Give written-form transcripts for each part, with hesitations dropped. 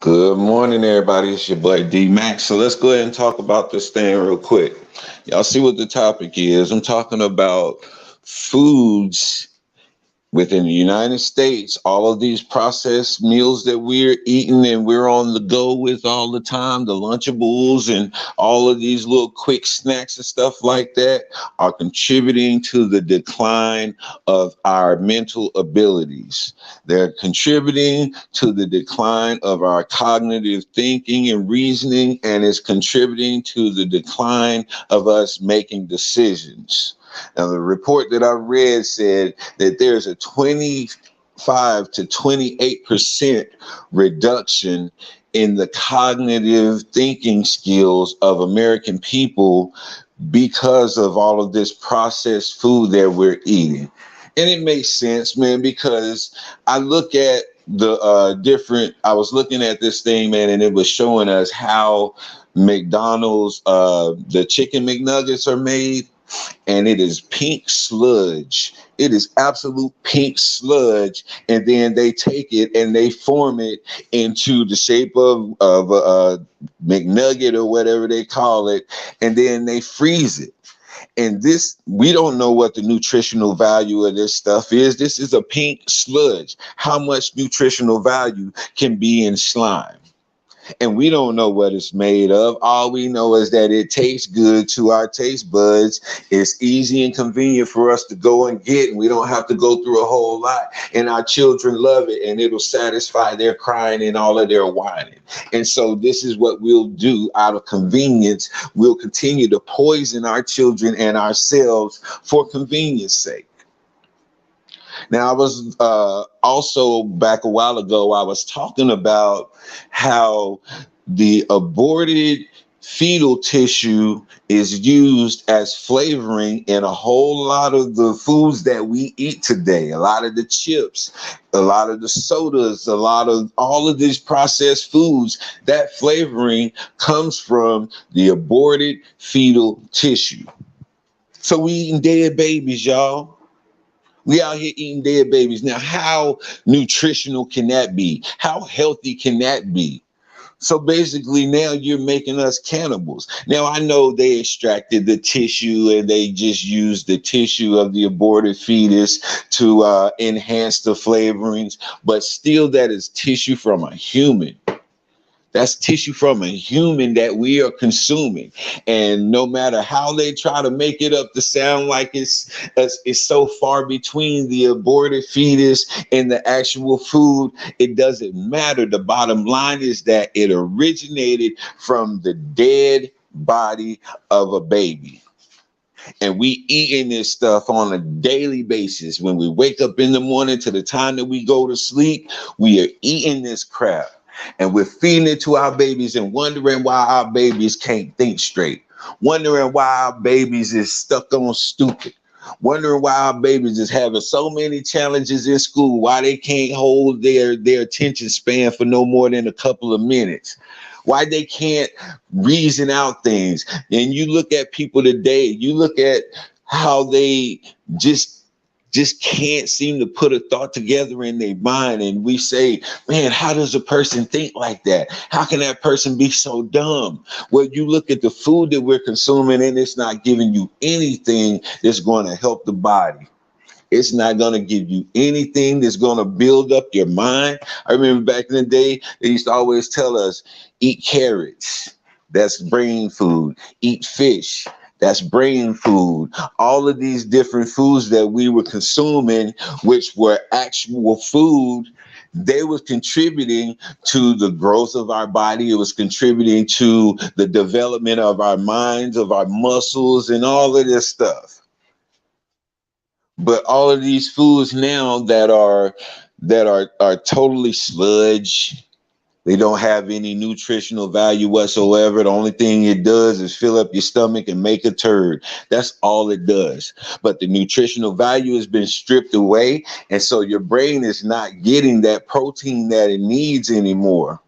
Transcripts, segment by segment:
Good morning, everybody. It's your boy D Max. So let's go ahead and talk about this thing real quick. Y'all see what the topic is? I'm talking about foods within the United States, all of these processed meals that we're eating and we're on the go with all the time, the Lunchables and all of these little quick snacks and stuff like that are contributing to the decline of our mental abilities. They're contributing to the decline of our cognitive thinking and reasoning, and it's contributing to the decline of us making decisions. Now, the report that I read said that there's a 25 to 28% reduction in the cognitive thinking skills of American people because of all of this processed food that we're eating. And it makes sense, man, because I look at the I was looking at this thing, man, and it was showing us how McDonald's, the chicken McNuggets are made, and it is pink sludge. It is absolute pink sludge, and then they take it and they form it into the shape of a McNugget or whatever they call it, and then they freeze it. And this, we don't know what the nutritional value of this stuff is. This is a pink sludge. How much nutritional value can be in slime? And we don't know what it's made of. All we know is that it tastes good to our taste buds. It's easy and convenient for us to go and get, and we don't have to go through a whole lot. And our children love it, and it'll satisfy their crying and all of their whining. And so this is what we'll do out of convenience. We'll continue to poison our children and ourselves for convenience sake. Now, I was also back a while ago, I was talking about how the aborted fetal tissue is used as flavoring in a whole lot of the foods that we eat today. A lot of the chips, a lot of the sodas, a lot of all of these processed foods, that flavoring comes from the aborted fetal tissue. So we eating dead babies, y'all. We out here eating dead babies. Now, how nutritional can that be? How healthy can that be? So basically, now you're making us cannibals. Now, I know they extracted the tissue and they just used the tissue of the aborted fetus to enhance the flavorings, but still, that is tissue from a human. That's tissue from a human that we are consuming. And no matter how they try to make it up to sound like it's so far between the aborted fetus and the actual food, it doesn't matter. The bottom line is that it originated from the dead body of a baby. And we eating this stuff on a daily basis. When we wake up in the morning to the time that we go to sleep, we are eating this crap. And we're feeding it to our babies and wondering why our babies can't think straight. Wondering why our babies is stuck on stupid. Wondering why our babies is having so many challenges in school, why they can't hold their attention span for no more than a couple of minutes. Why they can't reason out things. And you look at people today, you look at how they just can't seem to put a thought together in their mind. And we say, man, how does a person think like that? How can that person be so dumb? Well, you look at the food that we're consuming and it's not giving you anything that's going to help the body. It's not going to give you anything that's going to build up your mind. I remember back in the day, they used to always tell us, eat carrots. That's brain food. Eat fish. That's brain food. All of these different foods that we were consuming, which were actual food, they was contributing to the growth of our body. It was contributing to the development of our minds, of our muscles, and all of this stuff. But all of these foods now that are totally sludge, they don't have any nutritional value whatsoever. The only thing it does is fill up your stomach and make a turd. That's all it does. But the nutritional value has been stripped away, and so your brain is not getting that protein that it needs anymore.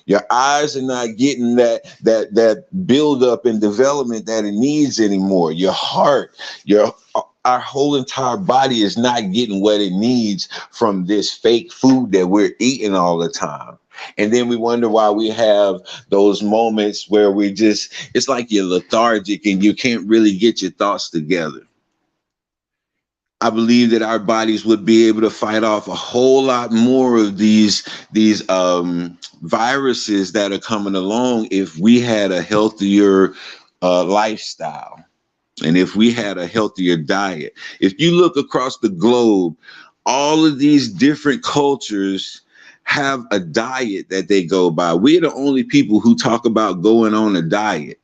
Your eyes are not getting that build up and development that it needs anymore. Your heart, your our whole entire body is not getting what it needs from this fake food that we're eating all the time. And then we wonder why we have those moments where it's like you're lethargic and you can't really get your thoughts together. I believe that our bodies would be able to fight off a whole lot more of these viruses that are coming along if we had a healthier lifestyle and if we had a healthier diet. If you look across the globe, all of these different cultures have a diet that they go by. We're the only people who talk about going on a diet.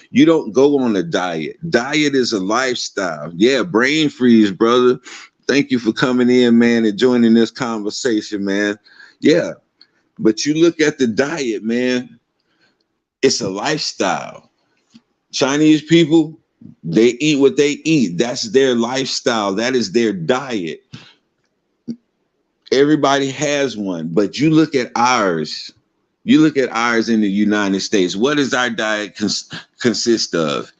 You don't go on a diet. Diet is a lifestyle. Yeah, brain freeze, brother. Thank you for coming in, man, and joining this conversation, man. Yeah, but you look at the diet, man, it's a lifestyle. Chinese people, they eat what they eat. That's their lifestyle. That is their diet. Everybody has one, but you look at ours. You look at ours in the United States. What does our diet consist of?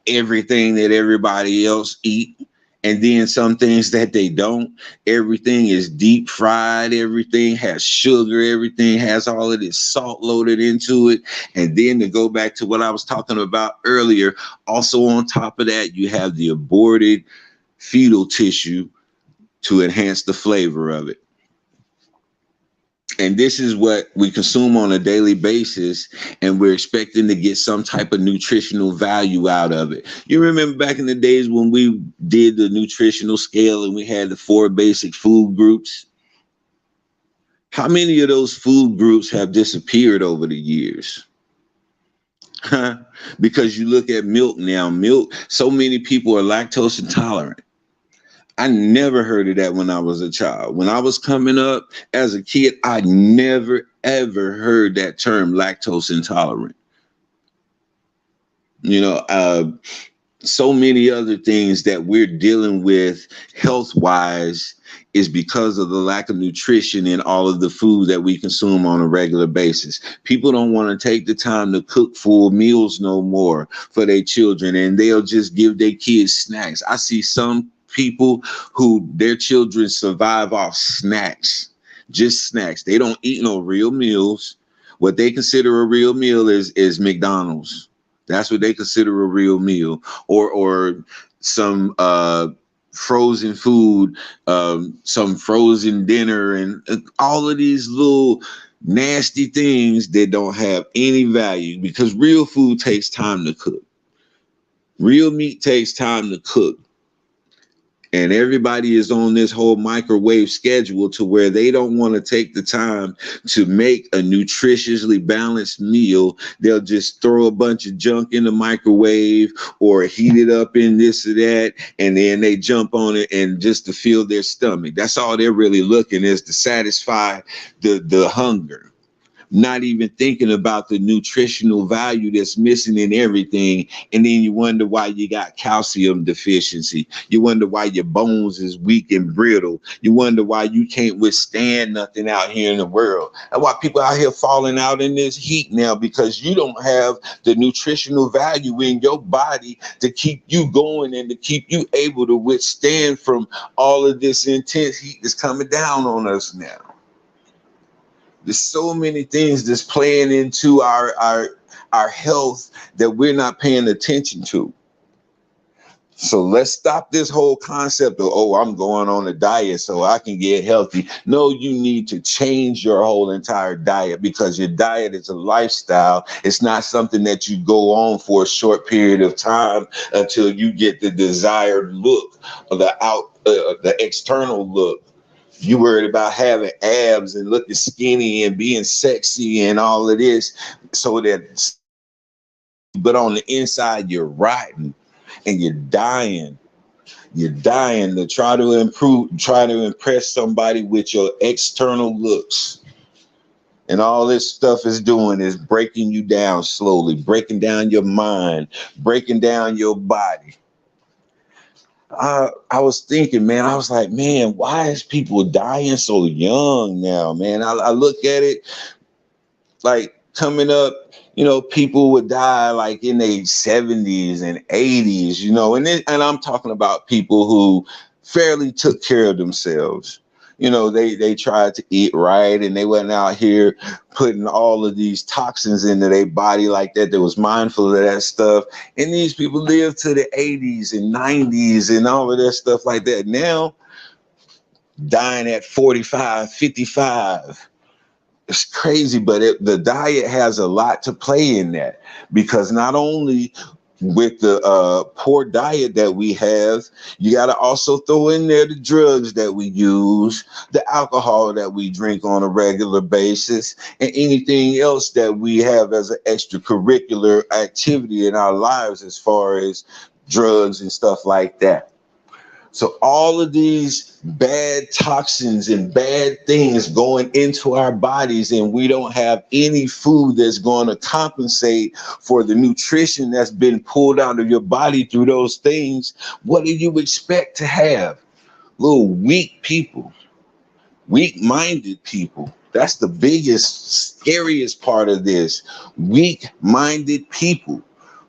Everything that everybody else eat, and then some things that they don't. Everything is deep fried. Everything has sugar. Everything has all of this salt loaded into it. And then to go back to what I was talking about earlier, also on top of that, you have the aborted fetal tissue to enhance the flavor of it. And this is what we consume on a daily basis, and we're expecting to get some type of nutritional value out of it. You remember back in the days when we did the nutritional scale and we had the 4 basic food groups? How many of those food groups have disappeared over the years? Because you look at milk now, so many people are lactose intolerant. I never heard of that when I was a child. When I was coming up as a kid, I never, ever heard that term, lactose intolerant. So many other things that we're dealing with health-wise is because of the lack of nutrition in all of the food that we consume on a regular basis. People don't want to take the time to cook full meals no more for their children, and they'll just give their kids snacks. I see some people who their children survive off snacks, just snacks. They don't eat no real meals. What they consider a real meal is McDonald's. That's what they consider a real meal, or some frozen food, some frozen dinner, and all of these little nasty things that don't have any value, because real food takes time to cook. Real meat takes time to cook. And everybody is on this whole microwave schedule to where they don't want to take the time to make a nutritiously balanced meal. They'll just throw a bunch of junk in the microwave or heat it up in this or that, and then they jump on it and just to fill their stomach. That's all they're really looking is to satisfy the hunger. Not even thinking about the nutritional value that's missing in everything. And then you wonder why you got calcium deficiency. You wonder why your bones is weak and brittle. You wonder why you can't withstand nothing out here in the world. And why people out here falling out in this heat now, because you don't have the nutritional value in your body to keep you going and to keep you able to withstand from all of this intense heat that's coming down on us now. There's so many things that's playing into our health that we're not paying attention to. So let's stop this whole concept of, oh, I'm going on a diet so I can get healthy. No, you need to change your whole entire diet, because your diet is a lifestyle. It's not something that you go on for a short period of time until you get the desired look, or the external look. You worried about having abs and looking skinny and being sexy and all of this, but on the inside you're rotten and you're dying. You're dying to try to impress somebody with your external looks. And all this stuff is doing is breaking you down slowly, breaking down your mind, breaking down your body. I was thinking, man, I was like, man, why is people dying so young now, man? I look at it like coming up, you know, people would die like in their 70s and 80s, you know, and I'm talking about people who fairly took care of themselves. You know, they tried to eat right, and they went out here putting all of these toxins into their body like that. They was mindful of that stuff. And these people lived to the 80s and 90s and all of that stuff like that. Now, dying at 45, 55. It's crazy, but the diet has a lot to play in that, because not only with the poor diet that we have, you got to also throw in there the drugs that we use, the alcohol that we drink on a regular basis, and anything else that we have as an extracurricular activity in our lives as far as drugs and stuff like that. So all of these bad toxins and bad things going into our bodies, and we don't have any food that's going to compensate for the nutrition that's been pulled out of your body through those things. What do you expect to have? Little weak people, weak-minded people. That's the biggest, scariest part of this. Weak-minded people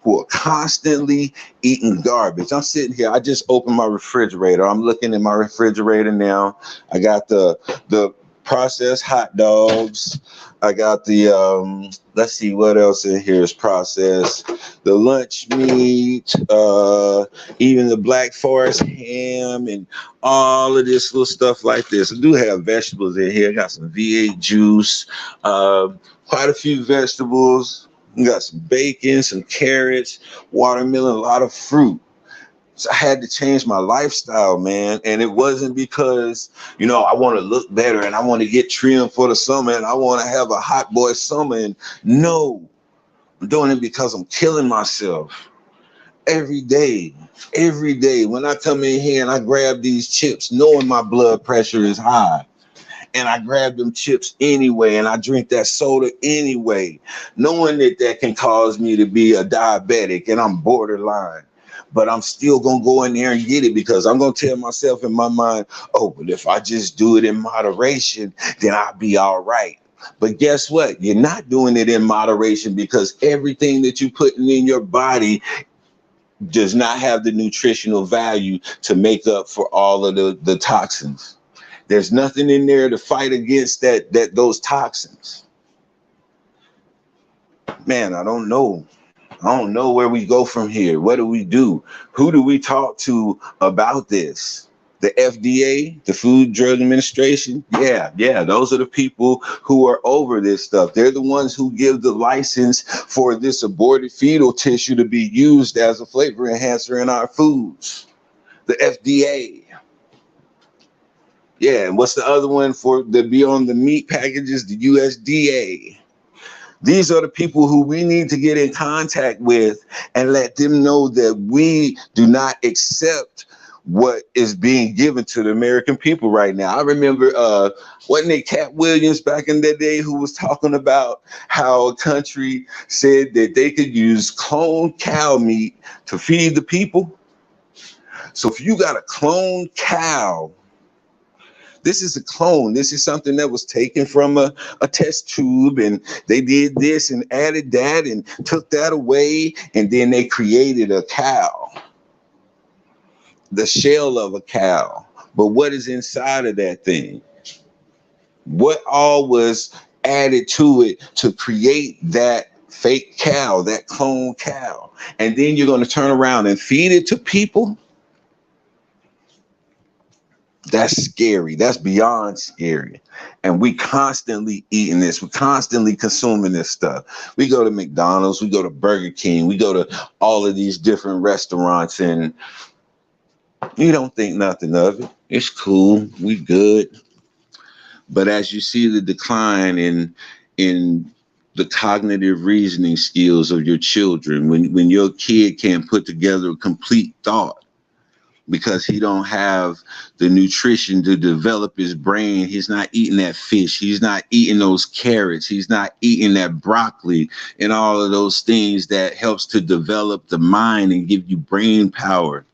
who are constantly eating garbage. I'm sitting here. I just opened my refrigerator. I'm looking at my refrigerator now. I got the processed hot dogs. I got the let's see what else in here is processed. The lunch meat, even the Black Forest ham, and all of this little stuff like this. I do have vegetables in here. I got some V8 juice, quite a few vegetables. We got some bacon, some carrots, watermelon, a lot of fruit. So I had to change my lifestyle, man. And it wasn't because, you know, I want to look better and I want to get trimmed for the summer and I want to have a hot boy summer. And no, I'm doing it because I'm killing myself every day. Every day when I come in here and I grab these chips, knowing my blood pressure is high. And I grab them chips anyway, and I drink that soda anyway, knowing that that can cause me to be a diabetic, and I'm borderline. But I'm still going to go in there and get it, because I'm going to tell myself in my mind, oh, but if I just do it in moderation, then I'll be all right. But guess what? You're not doing it in moderation, because everything that you're putting in your body does not have the nutritional value to make up for all of the toxins. There's nothing in there to fight against those toxins. Man, I don't know. I don't know where we go from here. What do we do? Who do we talk to about this? The FDA, the Food Drug Administration? Yeah, those are the people who are over this stuff. They're the ones who give the license for this aborted fetal tissue to be used as a flavor enhancer in our foods. The FDA. Yeah, and what's the other one for the be on the meat packages? The USDA. These are the people who we need to get in contact with and let them know that we do not accept what is being given to the American people right now. I remember, wasn't it Cat Williams back in that day who was talking about how a country said that they could use cloned cow meat to feed the people? So if you got a cloned cow, this is a clone. This is something that was taken from a test tube, and they did this and added that and took that away, and then they created a cow, the shell of a cow. But what is inside of that thing? What all was added to it to create that fake cow, that clone cow? And then you're going to turn around and feed it to people? That's scary. That's beyond scary. And we constantly eating this. We're constantly consuming this stuff. We go to McDonald's, we go to Burger King, we go to all of these different restaurants, and you don't think nothing of it. It's cool. We good. But as you see the decline in the cognitive reasoning skills of your children, when your kid can't put together a complete thought, because he don't have the nutrition to develop his brain. He's not eating that fish. He's not eating those carrots. He's not eating that broccoli and all of those things that helps to develop the mind and give you brain power.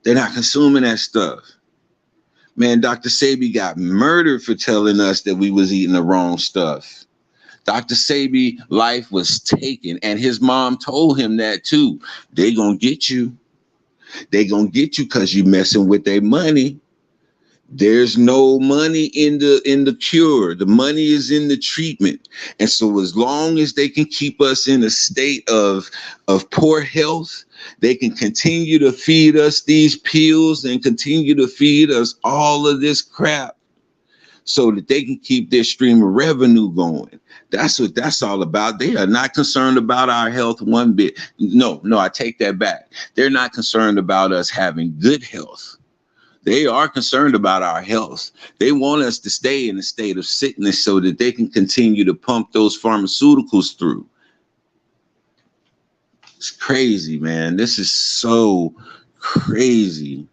They're not consuming that stuff. Man, Dr. Sebi got murdered for telling us that we was eating the wrong stuff. Dr. Sebi life was taken, and his mom told him that too. They gonna get you. They gonna get you because you messing with their money. There's no money in the cure. The money is in the treatment. And so as long as they can keep us in a state of poor health, they can continue to feed us these pills and continue to feed us all of this crap so that they can keep their stream of revenue going. That's what that's all about. They are not concerned about our health one bit. No, I take that back. They're not concerned about us having good health. They are concerned about our health. They want us to stay in a state of sickness so that they can continue to pump those pharmaceuticals through. It's crazy, man. This is so crazy.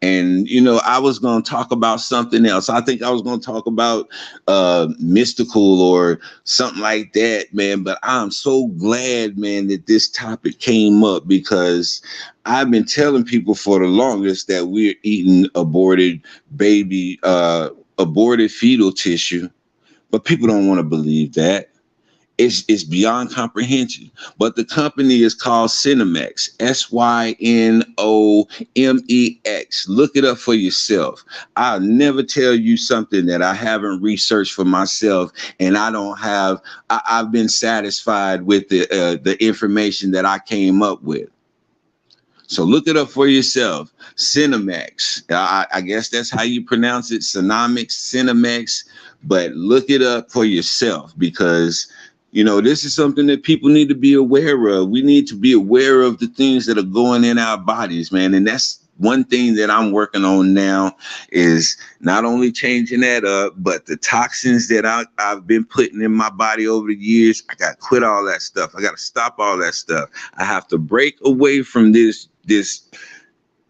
And, I was going to talk about something else. I think I was going to talk about mystical or something like that, man. But I'm so glad, man, that this topic came up, because I've been telling people for the longest that we're eating aborted aborted fetal tissue. But people don't want to believe that. It's beyond comprehension. But the company is called Synomex, Synomex. Look it up for yourself. I'll never tell you something that I haven't researched for myself, and I've been satisfied with the information that I came up with. So look it up for yourself. Synomex. I guess that's how you pronounce it. Synomex. But look it up for yourself, because this is something that people need to be aware of. We need to be aware of the things that are going in our bodies, man. And that's one thing that I'm working on now, is not only changing that up, but the toxins that I've been putting in my body over the years. I got to quit all that stuff. I got to stop all that stuff. I have to break away from this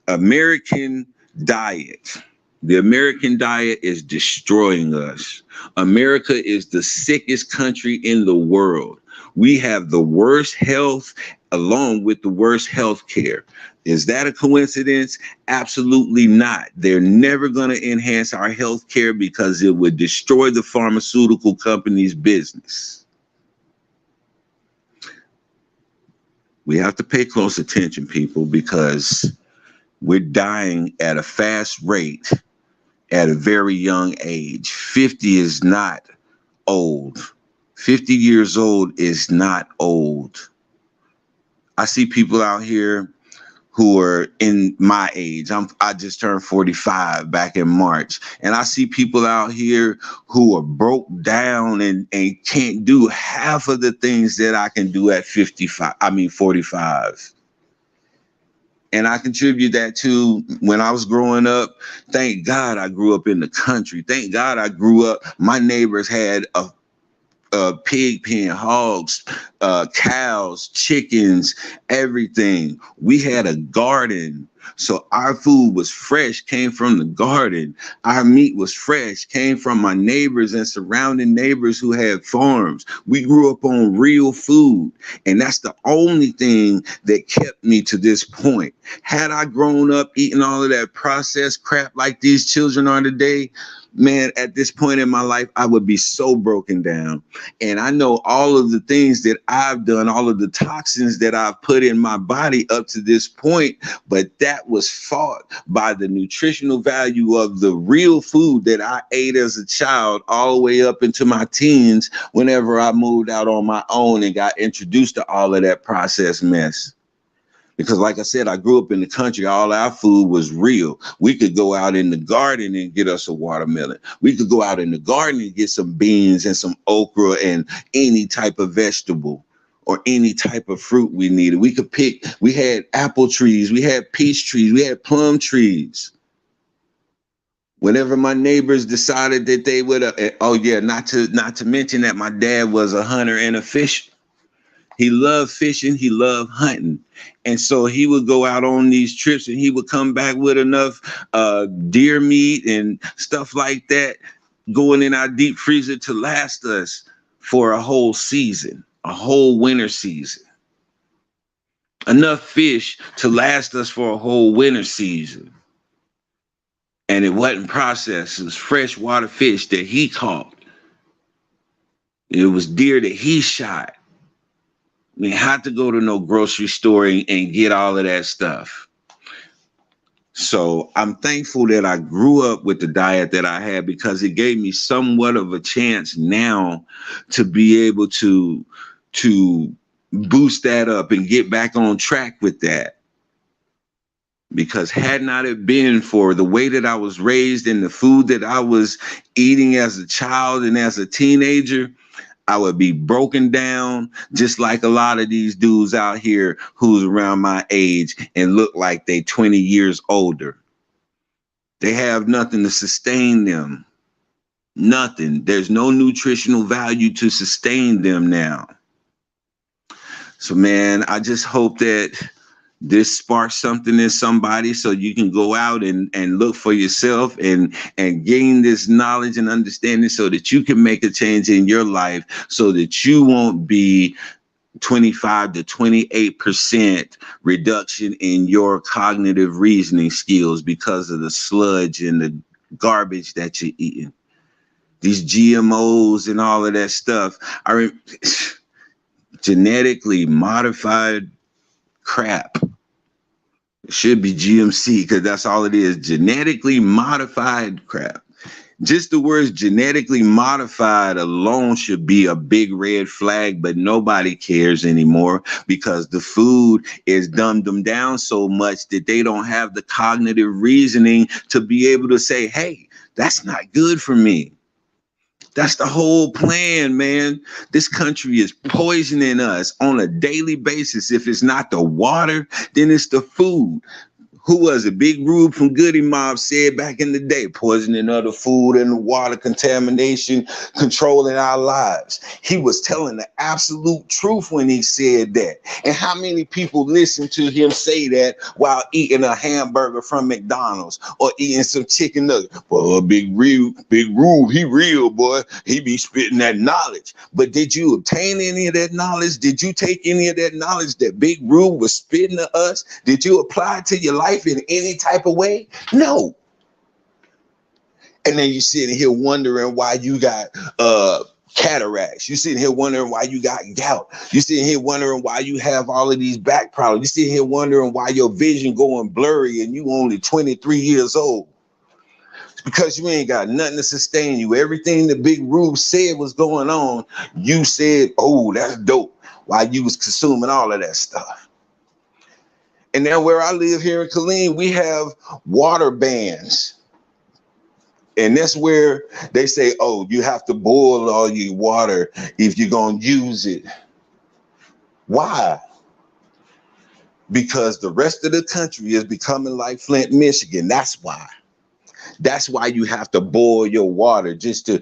American diet. The American diet is destroying us. America is the sickest country in the world. We have the worst health along with the worst health care. Is that a coincidence? Absolutely not. They're never going to enhance our health care, because it would destroy the pharmaceutical company's business. We have to pay close attention, people, because we're dying at a fast rate at a very young age. 50 is not old. 50 years old is not old. I see people out here who are in my age. I just turned 45 back in March. And I see people out here who are broke down and can't do half of the things that I can do at 45. And I contribute that to when I was growing up. Thank God I grew up in the country. Thank God I grew up. My neighbors had a pig pen, hogs, cows, chickens, everything. We had a garden. So our food was fresh, came from the garden. Our meat was fresh, came from my neighbors and surrounding neighbors who had farms. We grew up on real food. And that's the only thing that kept me to this point. Had I grown up eating all of that processed crap like these children are today, man, at this point in my life, I would be so broken down. And I know all of the things that I've done, all of the toxins that I've put in my body up to this point, but that was fought by the nutritional value of the real food that I ate as a child all the way up into my teens, whenever I moved out on my own and got introduced to all of that processed mess. Because like I said, I grew up in the country. All our food was real. We could go out in the garden and get us a watermelon. We could go out in the garden and get some beans and some okra and any type of vegetable or any type of fruit we needed. We had apple trees, we had peach trees, we had plum trees. Whenever my neighbors decided that they would, not to mention that my dad was a hunter and a fisher. He loved fishing. He loved hunting. And so he would go out on these trips and he would come back with enough deer meat and stuff like that going in our deep freezer to last us for a whole season, a whole winter season. Enough fish to last us for a whole winter season. And it wasn't processed. It was freshwater fish that he caught. It was deer that he shot. We didn't have to go to no grocery store and get all of that stuff. So I'm thankful that I grew up with the diet that I had because it gave me somewhat of a chance now to be able to boost that up and get back on track with that. Because had not it been for the way that I was raised and the food that I was eating as a child and as a teenager, I would be broken down just like a lot of these dudes out here who's around my age and look like they 20 years older. They have nothing to sustain them. Nothing. There's no nutritional value to sustain them now. So, man, I just hope that this sparks something in somebody so you can go out and look for yourself and gain this knowledge and understanding so that you can make a change in your life so that you won't be 25 to 28% reduction in your cognitive reasoning skills because of the sludge and the garbage that you're eating. These GMOs and all of that stuff are genetically modified crap. It should be GMC because that's all it is. Genetically modified crap. Just the words genetically modified alone should be a big red flag, but nobody cares anymore because the food is dumbed them down so much that they don't have the cognitive reasoning to be able to say, hey, that's not good for me. That's the whole plan, man. This country is poisoning us on a daily basis. If it's not the water, then it's the food. Who was it? Big Rube from Goody Mob said back in the day, poisoning of the food and the water, contamination, controlling our lives. He was telling the absolute truth when he said that. And how many people listen to him say that while eating a hamburger from McDonald's or eating some chicken nuggets? Well, Big Rube, he real, boy. He be spitting that knowledge. But did you obtain any of that knowledge? Did you take any of that knowledge that Big Rube was spitting to us? Did you apply it to your life in any type of way? No. And then you sitting here wondering why you got cataracts. You sitting here wondering why you got gout. You sitting here wondering why you have all of these back problems. You sitting here wondering why your vision going blurry and you only 23 years old. It's because you ain't got nothing to sustain you. Everything that Big Rube said was going on, you said, oh, that's dope, while you was consuming all of that stuff. And now where I live here in Killeen, we have water bans. And that's where they say, oh, you have to boil all your water if you're going to use it. Why? Because the rest of the country is becoming like Flint, Michigan. That's why. That's why you have to boil your water just to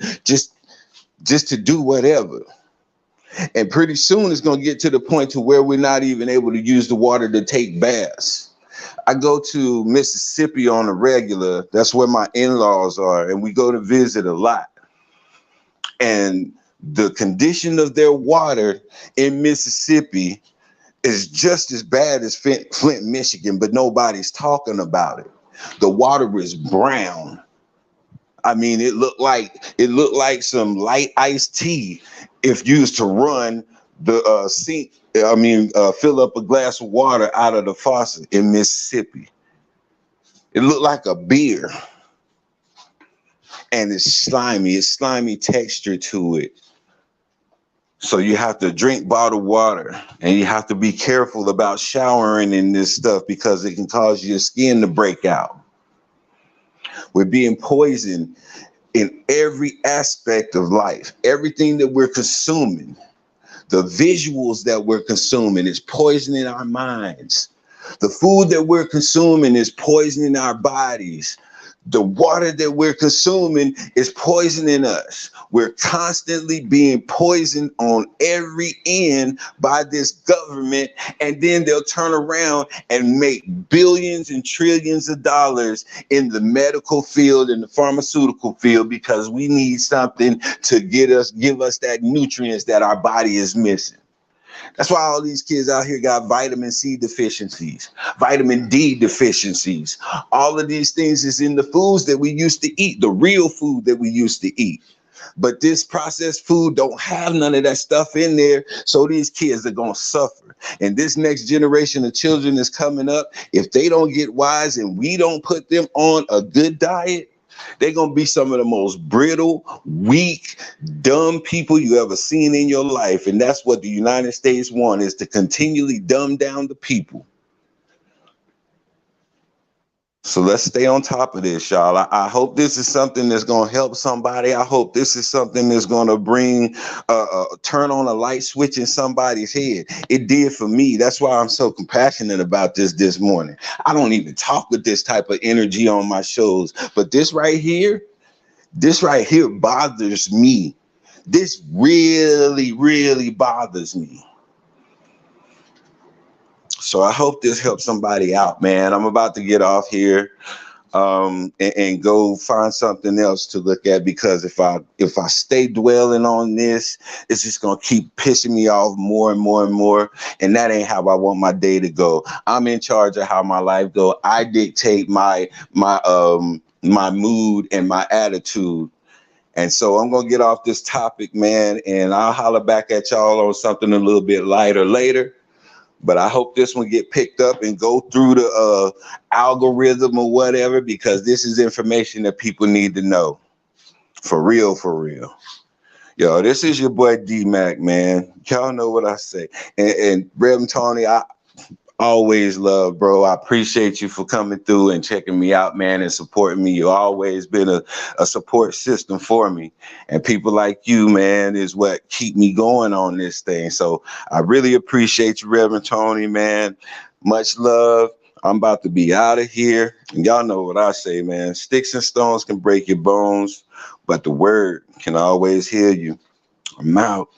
do whatever. And pretty soon it's going to get to the point to where we're not even able to use the water to take baths. I go to Mississippi on a regular. That's where my in-laws are. And we go to visit a lot. And the condition of their water in Mississippi is just as bad as Flint, Michigan, but nobody's talking about it. The water is brown. I mean, it looked like some light iced tea if you used to run the sink. Fill up a glass of water out of the faucet in Mississippi. It looked like a beer, and it's slimy. It's slimy texture to it. So you have to drink bottled water, and you have to be careful about showering in this stuff because it can cause your skin to break out. We're being poisoned in every aspect of life. Everything that we're consuming, the visuals that we're consuming is poisoning our minds. The food that we're consuming is poisoning our bodies. The water that we're consuming is poisoning us. We're constantly being poisoned on every end by this government, and then they'll turn around and make billions and trillions of dollars in the medical field and the pharmaceutical field because we need something to give us that nutrients that our body is missing. That's why all these kids out here got vitamin C deficiencies, vitamin D deficiencies. All of these things is in the foods that we used to eat, the real food that we used to eat. But this processed food don't have none of that stuff in there. So these kids are going to suffer. And this next generation of children is coming up. If they don't get wise and we don't put them on a good diet, they're going to be some of the most brittle, weak, dumb people you ever seen in your life. And that's what the United States wants, is to continually dumb down the people. So let's stay on top of this, y'all. I hope this is something that's going to help somebody. I hope this is something that's going to bring, turn on a light switch in somebody's head. It did for me. That's why I'm so compassionate about this morning. I don't even talk with this type of energy on my shows, but this right here bothers me. This really, really bothers me. So I hope this helps somebody out, man. I'm about to get off here and go find something else to look at, because if I stay dwelling on this, it's just gonna keep pissing me off more and more and more. And that ain't how I want my day to go. I'm in charge of how my life go. I dictate my mood and my attitude. And so I'm gonna get off this topic, man, and I'll holler back at y'all on something a little bit lighter later. But I hope this one get picked up and go through the algorithm or whatever, because this is information that people need to know. For real, for real. Yo, this is your boy D-Mac, man. Y'all know what I say. And Reverend Tony, I always love, bro. I appreciate you for coming through and checking me out, man, and supporting me. You've always been a support system for me. And people like you, man, is what keep me going on this thing. So I really appreciate you, Reverend Tony, man. Much love. I'm about to be out of here. And y'all know what I say, man. Sticks and stones can break your bones, but the word can always heal you. I'm out.